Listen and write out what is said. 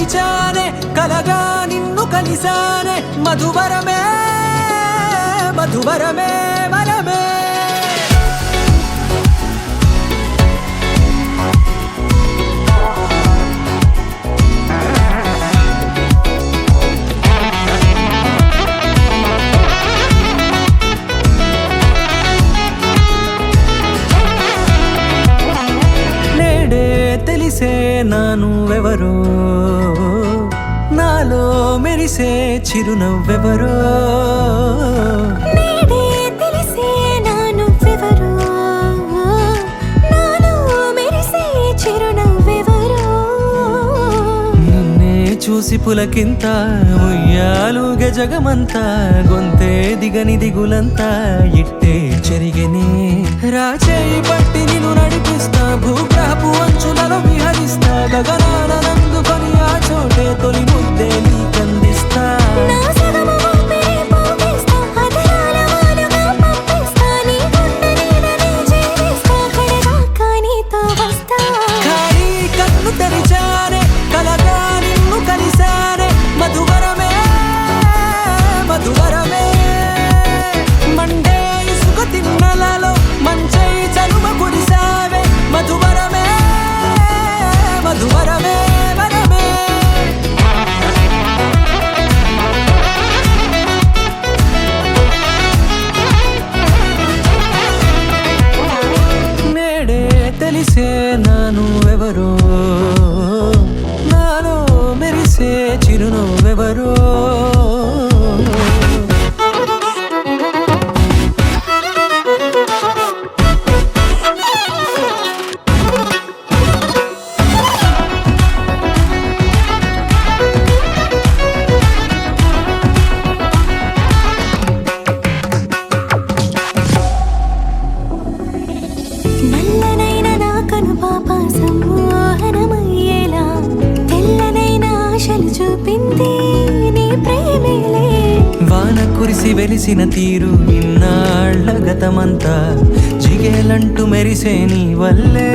మరిచానే కలగా నిన్ను కలిసానే మధువరమే మధువరమే వరమే తెలిసే నానువెవరో నాలో మెరిసే చిరునవ్వెవరో నేడే తెలిసే నానువెవరో నాలో మెరిసే చిరునవ్వెవరో నిన్నే చూసి పులకింత ఉయ్యాలుగే జగమంతా గొంతే దిగని దిగులంతా ఇట్టే చెరిగెనే రాచేయి పట్టి నిన్ను నడిపిస్తా భూగ్రహపు అంచులలో విహరిస్తా గగనాన నందుకొని ఆ చోటే తొలి ముద్దే నీకందిస్తా నా సగము ఊపిరి పోగిస్తా అదరాల వాలుగా పంపిస్తా నీ గుండె నీడనే జీవిస్తా కడదాకా నీతో వస్తా ఖాళీ కన్ను తెరిచానే కలగా నిన్ను కలిసానే మధువరమే మధువరమే మండే ఇసుక తిన్నలలో మంచై చలుమ కురిసావే మధువరమే మధువరమే వరమే నేడే తెలిసే నానువెవరో నాలో మెరిసే చిరునవ్వెవరో నల్లనైన నా కనుపాప సమ్మోహనమయ్యేలా తెల్లనైన ఆశలు చూపింది నీ ప్రేమేలే వాన కురిసి వెలిసిన తీరు ఇన్నాళ్ల గతమంతా జిగేలంటూ మెరిసే నీ వల్లే